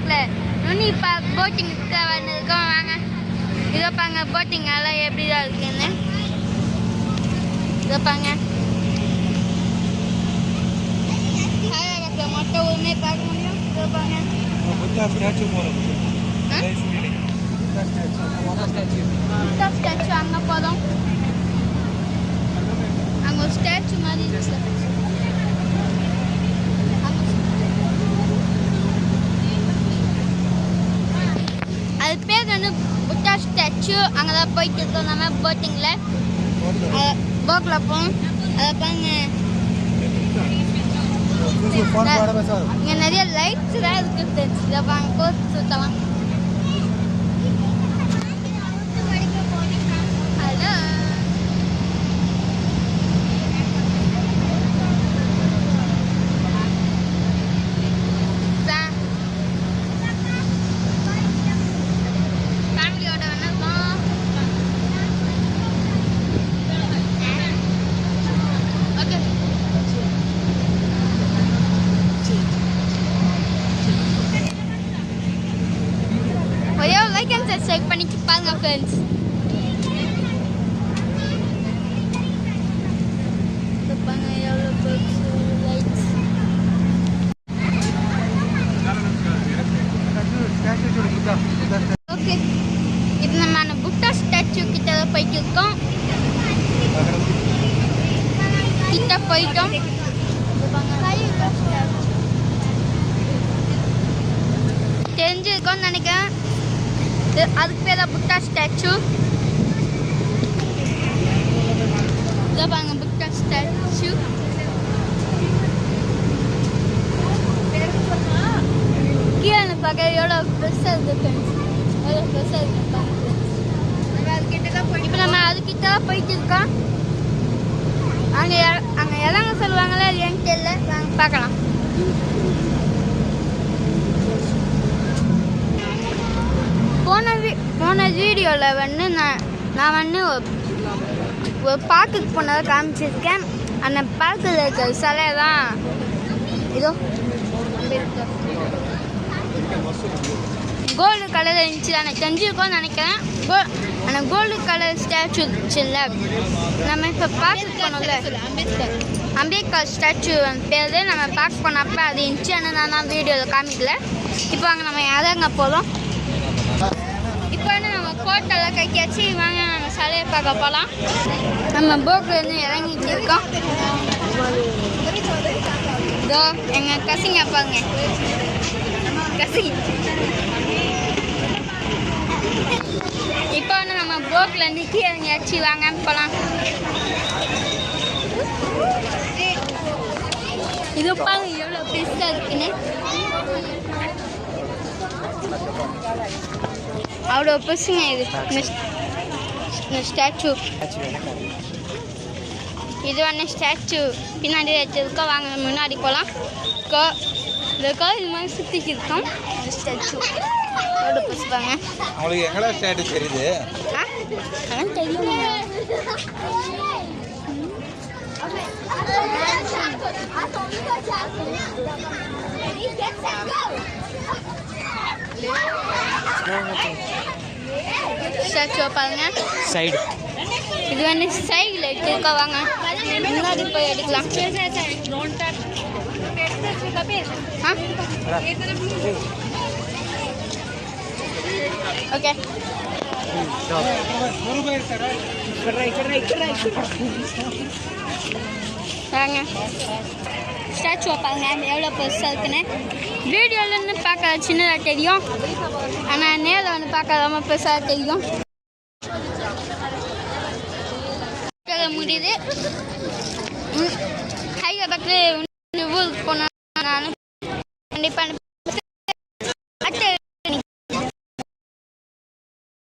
பார்க்கில் நுனி பார்க் போட்டிங்க்கு வந்துருக்கோம். வாங்க இதை பாங்க போட்டிங் எல்லாம் எப்படி தான் இருக்குன்னு இதை பாங்க. மொட்டை ஒன்றுமே பார்க்க முடியும். இதை பாங்க ஸ்டாச்சு அங்கே போதும். அங்கே ஒரு ஸ்டாச்சு மாதிரி இருந்துச்சு. அது பேர் வந்து புத்தா ஸ்டாச்சு. அங்கே தான் போயிட்டு இருக்கோம் நம்ம போட்டிங்கில். போக்கில் போவோம். அதை பாருங்க இங்கே நிறைய லைட்ஸ் தான் இருக்குது ஃப்ரெண்ட்ஸ். இதை பாருங்க கோர்ஸ் சுற்றலாம். ஹலோ ஃபேமிலியோட வந்திருக்கோம். ஓகே ஒரே லைக் அண்ட் சப்ஸ்கிரைப் பண்ணிட்டு பாருங்க ஃப்ரெண்ட்ஸ். ஓகே இப்போ நம்ம புத்தா ஸ்டாச்சு கிட்ட போயிட்டு இருக்கோம். கிட்ட போயிட்டோம். தெரிஞ்சிருக்கோன்னு நினைக்கிறேன். அதுக்கு பேர் தான் புத்தா ஸ்டாச்சு. இதை பாருங்க புத்தா ஸ்டாச்சு. கீழே பார்க்க எவ்வளோ பெருசாக இருக்குது. எவ்வளோ பெருசாக இருக்குது. இப்போ நம்ம அதுக்கிட்ட தான் போயிட்டு இருக்கோம். அங்கே இறங்க சொல்லுவாங்களா இல்லையான்னு தெரியல. வாங்க பார்க்கலாம். போன வீடியோவில் வந்து நான் வந்து ஒரு பார்க்குக்கு போனதை காமிச்சிருக்கேன். அந்த பார்க்கில் இருக்கிற சிலை தான் இதோ கோல்டு கலர் இருந்துச்சு. எனக்கு தெரிஞ்சிருக்கோன்னு நினைக்கிறேன். அந்த கோல்டு கலர் ஸ்டாச்சு இருந்துச்சுல்ல, நம்ம இப்போ பார்க்குக்கு போனோம்ல அம்பேத்கர் ஸ்டாச்சு பேர் நம்ம பார்க் பண்ணப்போ அது இருந்துச்சு. ஆனால் நான் வீடியோவில் காமிக்கல. இப்போ அங்கே நம்ம இறங்க போகிறோம். இப்போ வந்து நம்ம கோட்டெல்லாம் கைக்காச்சு. வாங்க நம்ம சிலையை பார்க்க போகலாம். நம்ம போட்லேருந்து இறங்கிட்டு இருக்கோம். இதோ எங்கள் கசிங்க பாருங்க. கசிங்க இப்போ வந்து நம்ம போட்லேருந்து கீழே இறங்கியாச்சு. வாங்க போகலாம். இது பாருங்க எவ்வளோ பெருசாக இருக்குன்னு. அவ்வளோ பெருசுங்க இது இந்த ஸ்டாச்சு. இது வந்து ஸ்டாச்சு பின்னாடி வச்சிருக்கோம். வாங்க முன்னாடி போகலாம். இந்த கோயில் மாதிரி சுற்றிட்டு இருக்கோம். இந்த ஸ்டாச்சு எவ்வளோ பெருசுப்பாங்க. உங்களுக்கு எங்கடா ஸ்டாச்சு தெரியுது? அதான் தெரியும். ஸ்டாச்சு பாருங்க சைடு. இது வந்து சைடில் எடுத்துருக்கா. வாங்க முன்னாடி போய் எடுக்கலாம். ஓகே வாங்க ஸ்டாச்சுவை பாருங்க எவ்வளோ பெருசாக இருக்குன்னு. வீடியோலேருந்து பார்க்க சின்னதாக தெரியும். ஆனால் நேரில் வந்து பார்க்க ரொம்ப பெருசாக தெரியும். முடியுது. ஹைவே பக்கத்தில் ஊருக்கு போனால் கண்டிப்பாக